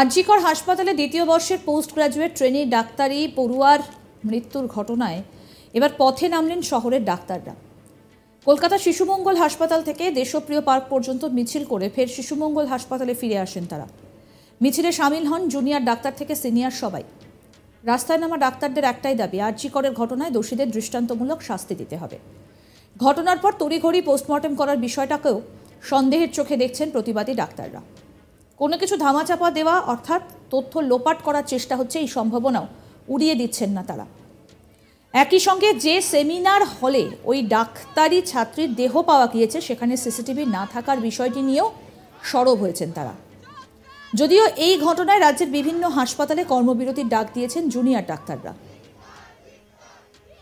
আরজিকর হাসপাতালে দ্বিতীয় বর্ষের পোস্ট গ্রাজুয়েট ট্রেনি ডাক্তারি পড়ুয়ার মৃত্যুর ঘটনায় এবার পথে নামলেন শহরের ডাক্তাররা। কলকাতা শিশুমঙ্গল হাসপাতাল থেকে দেশপ্রিয় পার্ক পর্যন্ত মিছিল করে ফের শিশুমঙ্গল হাসপাতালে ফিরে আসেন তারা। মিছিলে সামিল হন জুনিয়র ডাক্তার থেকে সিনিয়র সবাই। রাস্তায় নামা ডাক্তারদের একটাই দাবি, আরজিকরের ঘটনায় দোষীদের দৃষ্টান্তমূলক শাস্তি দিতে হবে। ঘটনার পর তড়িঘড়ি পোস্টমর্টেম করার বিষয়টাকেও সন্দেহের চোখে দেখছেন প্রতিবাদী ডাক্তাররা। কোনো কিছু ধামাচাপা দেওয়া অর্থাৎ তথ্য লোপাট করার চেষ্টা হচ্ছে, এই সম্ভাবনাও উড়িয়ে দিচ্ছেন না তারা। একই সঙ্গে যে সেমিনার হলে ওই ডাক্তারি ছাত্রীর দেহ পাওয়া গিয়েছে সেখানে সিসিটিভি না থাকার বিষয়টি নিয়েও সরব হয়েছেন তারা। যদিও এই ঘটনায় রাজ্যের বিভিন্ন হাসপাতালে কর্মবিরতির ডাক দিয়েছেন জুনিয়র ডাক্তাররা,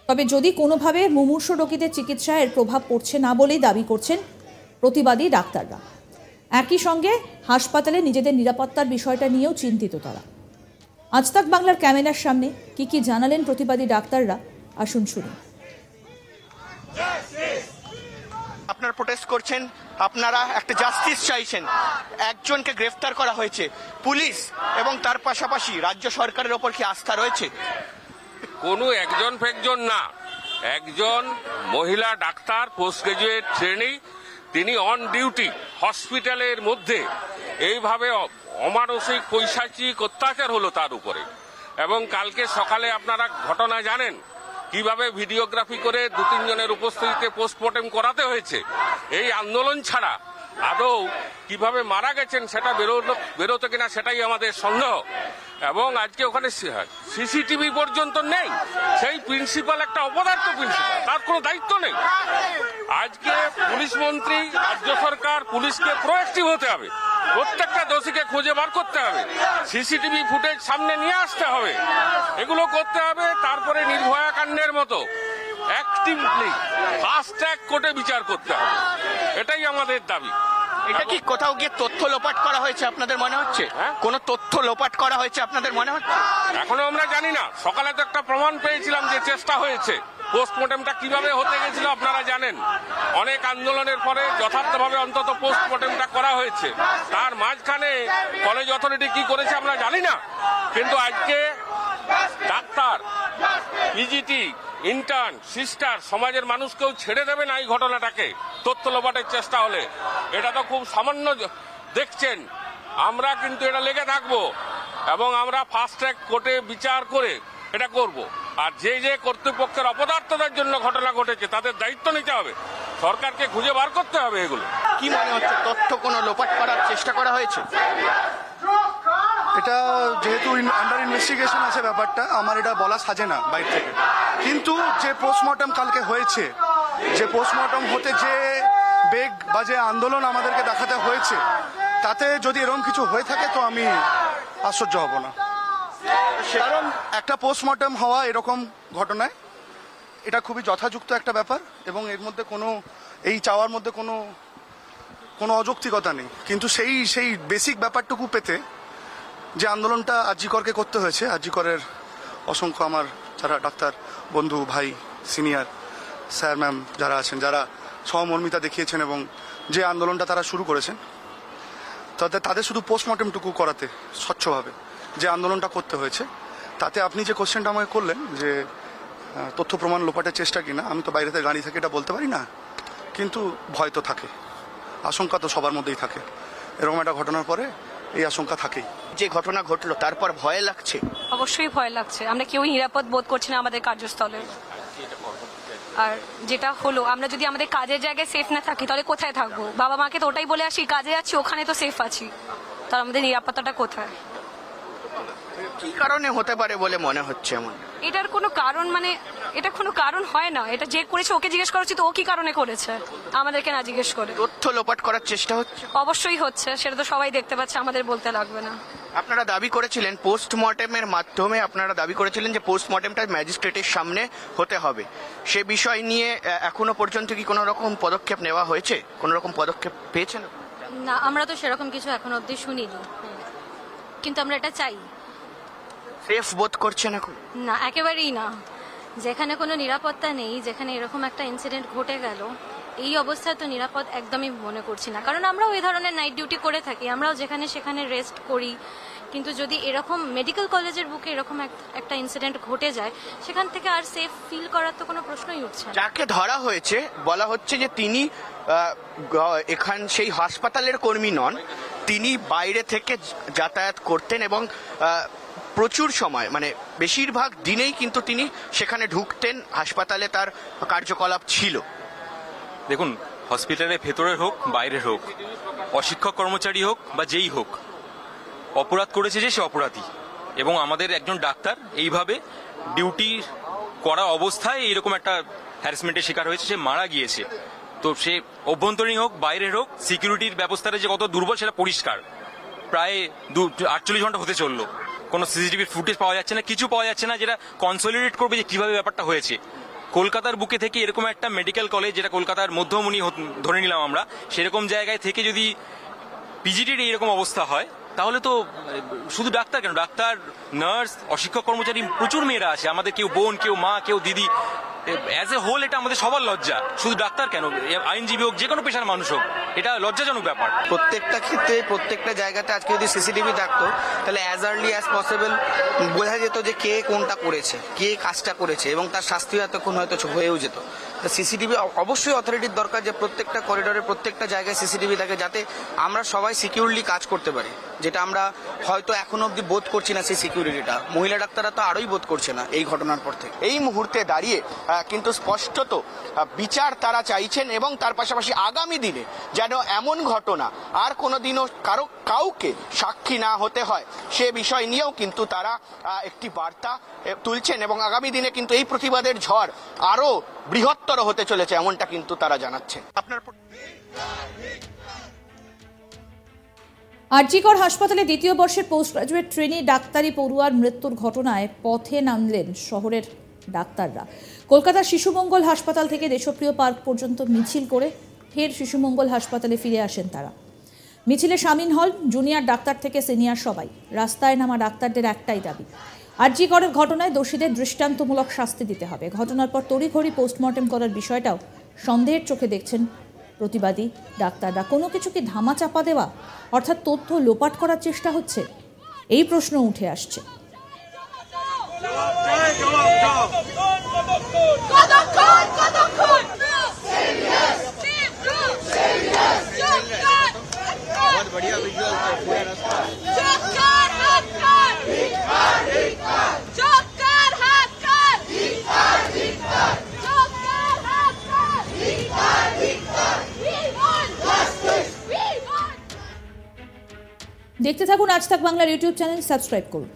তবে যদি কোনোভাবে মুমূর্ষু রোগীদের চিকিৎসায় এর প্রভাব পড়ছে না বলেই দাবি করছেন প্রতিবাদী ডাক্তাররা। একই সঙ্গে হাসপাতালে নিজেদের নিরাপত্তার বিষয়টা নিয়েও চিন্তিত তারা। আজ তাক বাংলার ক্যামেরার সামনে কি জানালেন প্রতিবাদী ডাক্তাররা, আসুন শুনুন। আপনারা প্রোটেস্ট করছেন, আপনারা একটা জাস্টিস চাইছেন। একজনকে গ্রেফতার করা হয়েছে, পুলিশ এবং তার পাশাপাশি রাজ্য সরকারের ওপর কি আস্থা রয়েছে? কোনো একজন ফেকজন না, একজন মহিলা ডাক্তার পোস্ট গ্রাজুয়েট ট্রেনি, তিনি অন ডিউটি হসপিটালের মধ্যে এইভাবে অমানসিক পৈশাচিক অত্যাচার হলো তার উপরে। এবং কালকে সকালে আপনারা ঘটনা জানেন কিভাবে ভিডিওগ্রাফি করে 2-3 জনের উপস্থিতিতে পোস্টমর্টেম করাতে হয়েছে। এই আন্দোলন ছাড়া আদৌ কিভাবে মারা গেছেন সেটা বেরোতো কিনা সেটাই আমাদের সন্দেহ। এবং আজকে ওখানে সিসিটিভি পর্যন্ত নেই। সেই প্রিন্সিপাল একটা অপদার্থ প্রিন্সিপাল, তার কোনো দায়িত্ব নেই। আজকে পুলিশ মন্ত্রী, রাজ্য সরকার, পুলিশকে প্রোঅ্যাক্টিভ হতে হবে, প্রত্যেকটা দোষীকে খুঁজে বার করতে হবে, সিসিটিভি ফুটেজ সামনে নিয়ে আসতে হবে, এগুলো করতে হবে। তারপরে নির্ভয়া কাণ্ডের মতো অ্যাক্টিভলি ফাস্ট ট্র্যাক কোর্টে বিচার করতে হবে, এটাই আমাদের দাবি। এটা কি কোথাও গিয়ে তথ্য লোপাট করা হয়েছে আপনাদের মনে হচ্ছে? কোনো তথ্য লোপাট করা হয়েছে আপনাদের মনে হচ্ছে? এখনো আমরা জানি না। সকালে তো একটা প্রমাণ পেয়েছিলাম যে চেষ্টা হয়েছে। পোস্টমর্টেমটা কিভাবে হতে গেছিল আপনারা জানেন। অনেক আন্দোলনের পরে যথার্থভাবে অন্তত পোস্টমর্টেমটা করা হয়েছে। তার মাঝখানে কলেজ অথরিটি কি করেছে আমরা জানি না। কিন্তু আজকে ডাক্তার, পিজিটি, ইন্টার্ন, সিস্টার, সমাজের মানুষকেও ছেড়ে দেবে না এই ঘটনাটাকে তথ্য লোপাটের চেষ্টা হলে। এটা তো খুব সামান্য দেখছেন। আমরা কিন্তু এটা লেগে থাকবো এবং আমরা ফাস্ট ট্র্যাক কোর্টে বিচার করে এটা করব। আর যে কর্তৃপক্ষের অপদার্থতার জন্য ঘটনা ঘটেছে তাদের দায়িত্ব নিতে হবে, সরকারকে খুঁজে বার করতে হবে। এগুলো কি মনে হচ্ছে, তথ্য কোনো লোপাট করার চেষ্টা করা হয়েছে? এটা যেহেতু আন্ডার ইনভেস্টিগেশন আছে ব্যাপারটা, আমার এটা বলা সাজে না বাইরে থেকে। কিন্তু যে পোস্টমর্টম কালকে হয়েছে, যে পোস্টমর্টম হতে যে বেগ বা যে আন্দোলন আমাদেরকে দেখাতে হয়েছে, তাতে যদি এরকম কিছু হয়ে থাকে তো আমি আশ্চর্য হব না। কারণ একটা পোস্টমর্টম হওয়া এরকম ঘটনায় এটা খুবই যথাযুক্ত একটা ব্যাপার এবং এর মধ্যে কোনো এই চাওয়ার মধ্যে কোনো অযৌক্তিকতা নেই। কিন্তু সেই বেসিক ব্যাপারটুকু পেতে যে আন্দোলনটা আরজিকরকে করতে হয়েছে, আরজিকরের অসংখ্য আমার যারা ডাক্তার বন্ধু, ভাই, সিনিয়র স্যার, ম্যাম যারা আছেন, যারা সহমর্মিতা দেখিয়েছেন এবং যে আন্দোলনটা তারা শুরু করেছেন, তাদের শুধু পোস্টমর্টেমটুকু করাতে স্বচ্ছভাবে যে আন্দোলনটা করতে হয়েছে, তাতে আপনি যে কোশ্চেনটা আমাকে করলেন যে তথ্য প্রমাণ লোপাটের চেষ্টা কিনা, আমি তো বাইরেতে গাড়ি থেকে এটা বলতে পারি না। কিন্তু ভয় তো থাকে, আশঙ্কা তো সবার মধ্যেই থাকে। এরকম একটা ঘটনার পরে এই আশঙ্কা থাকেই। যে ঘটনা ঘটলো তারপর ভয় লাগছে? অবশ্যই ভয় লাগছে। আমরা কেউই নিরাপদ বোধ করছি না আমাদের কার্যস্থলে। আর যেটা হলো, আমরা যদি আমাদের কাজের জায়গায় সেফ না থাকি তাহলে কোথায় থাকবো? বাবা মাকে তো ওটাই বলে আসি, কাজে আছি ওখানে তো সেফ আছি, তাহলে আমাদের নিরাপত্তাটা কোথায়? কি কারণে হতে পারে বলে মনে হচ্ছে? এমন এটার কোনো কারণ, মানে এটা কোনো কারণ হয় না। এটা যে করেছে ওকে জিজ্ঞেস করা উচিত, ও কি কারণে করেছে, আমাদেরকে না জিজ্ঞেস করে। তথ্য লোপাট করার চেষ্টা হচ্ছে? অবশ্যই হচ্ছে, সেটা তো সবাই দেখতে পাচ্ছে, আমাদের বলতে লাগবে না। আপনারা দাবি করেছিলেন পোস্টমর্টেমের মাধ্যমে, আপনারা দাবি করেছিলেন যে পোস্টমর্টেমটা ম্যাজিস্ট্রেটের সামনে হতে হবে। সে বিষয় নিয়ে এখনো পর্যন্ত কি কোনো রকম পদক্ষেপ নেওয়া হয়েছে? কোনো রকম পদক্ষেপ পেয়েছেন? না, আমরা তো সেরকম কিছু এখন অবধি শুনিনি, কিন্তু আমরা এটা চাই। সেফ বোধ করছেন এখন? না, একেবারেই না। যেখানে কোনো নিরাপত্তা নেই, যেখানে এরকম একটা ইনসিডেন্ট ঘটে গেল, এই অবস্থায় তো নিরাপদ একদমই মনে করছি না, কারণ আমরাও এই ধরনের নাইট ডিউটি করে থাকি, আমরাও যেখানে সেখানে রেস্ট করি। কিন্তু যদি এরকম মেডিকেল কলেজের বুকে এরকম একটা ইনসিডেন্ট ঘটে যায়, সেখান থেকে আর সেফ ফিল করার তো কোনো প্রশ্নই উঠছে না। যাকে ধরা হয়েছে বলা হচ্ছে যে তিনি এখান সেই হাসপাতালের কর্মী নন, তিনি বাইরে থেকে যাতায়াত করতেন এবং প্রচুর সময় মানে বেশিরভাগ দিনেই কিন্তু তিনি সেখানে ঢুকতেন, হাসপাতালে তার কার্যকলাপ ছিল। দেখুন, হসপিটালের ভেতরের হোক বাইরের হোক, অশিক্ষক কর্মচারী হোক বা যেই হোক, অপরাধ করেছে যে সে অপরাধী। এবং আমাদের একজন ডাক্তার এইভাবে ডিউটি করা অবস্থায় এইরকম একটা হ্যারাসমেন্টের শিকার হয়েছে, সে মারা গিয়েছে। তো সে অভ্যন্তরীণ হোক বাইরের হোক, সিকিউরিটির ব্যবস্থাটা যে কত দুর্বল সেটা পরিষ্কার। প্রায় 48 ঘন্টা হতে চললো, কোনো সিসিটিভির ফুটেজ পাওয়া যাচ্ছে না, কিছু পাওয়া যাচ্ছে না যেটা কনসলিডেট করবে যে কিভাবে ব্যাপারটা হয়েছে। কলকাতার বুকে থেকে এরকম একটা মেডিকেল কলেজ, যেটা কলকাতার মধ্যমণি ধরে নিলাম আমরা, সেরকম জায়গায় থেকে যদি পিজিটির এইরকম অবস্থা হয়, তাহলে তো শুধু ডাক্তার কেন, ডাক্তার, নার্স, অশিক্ষক কর্মচারী প্রচুর মেয়েরা আছে আমাদের, কেউ বোন, কেউ মা, কেউ দিদি। অ্যাজ এ হোল এটা আমাদের সবার লজ্জা, শুধু ডাক্তার কেন, আইনজীবী হোক, যে কোনো পেশার মানুষ হোক, এটা লজ্জাজনক ব্যাপার। প্রত্যেকটা ক্ষেত্রে প্রত্যেকটা জায়গাতে আজকে যদি সিসিটিভি থাকতো, তাহলে অ্যাজ আর্লি অ্যাজ পসিবল বোঝা যেত যে কে কোনটা করেছে, কে কাজটা করেছে, এবং তার শাস্তি এতক্ষণ হয়তো হয়েও যেত। সিসিটিভি অবশ্যই অথরিটির দরকার যে প্রত্যেকটা করিডোরে প্রত্যেকটা জায়গায় সিসিটিভি থাকে, যাতে আমরা সবাই সিকিউরলি কাজ করতে পারি, যেটা আমরা হয়তো এখনো অব্দি বোধ করছি না। সেই সিকিউরিটিটা মহিলা ডাক্তাররা তো আরোই বোধ করছে না এই ঘটনার পর থেকে। এই মুহূর্তে দাঁড়িয়ে কিন্তু স্পষ্টত বিচার তারা চাইছেন, এবং তার পাশাপাশি আগামী দিনে যেন এমন ঘটনা আর কোনোদিনও কাউকে সাক্ষী না হতে হয়, সে বিষয় নিয়েও কিন্তু তারা একটি বার্তা তুলছেন, এবং আগামী দিনে কিন্তু এই প্রতিবাদের ঝড় আরো বৃহত্তর হতে চলেছে, এমনটা কিন্তু তারা জানাচ্ছেন। আপনার আরজিকর হাসপাতালে দ্বিতীয় বর্ষের পোস্ট গ্রাজুয়েট ট্রেনি ডাক্তারি পড়ুয়ার মৃত্যুর ঘটনায় পথে নামলেন শহরের ডাক্তাররা। কলকাতার শিশুমঙ্গল হাসপাতাল থেকে দেশপ্রিয় পার্ক পর্যন্ত মিছিল করে ফের শিশুমঙ্গল হাসপাতালে ফিরে আসেন তারা। মিছিলে সামিল হন জুনিয়র ডাক্তার থেকে সিনিয়র সবাই। রাস্তায় নামা ডাক্তারদের একটাই দাবি, আরজিকরের ঘটনায় দোষীদের দৃষ্টান্তমূলক শাস্তি দিতে হবে। ঘটনার পর তড়িঘড়ি পোস্টমর্টেম করার বিষয়টাও সন্দেহের চোখে দেখছেন প্রতিবাদী ডাক্তাররা। কোনো কিছু কি ধামাচাপা দেওয়া, অর্থাৎ তথ্য লোপাট করার চেষ্টা হচ্ছে, এই প্রশ্ন উঠে আসছে। দেখতে থাকুন আজ তাক বাংলার ইউটিউব চ্যানেল, সাবস্ক্রাইব করুন।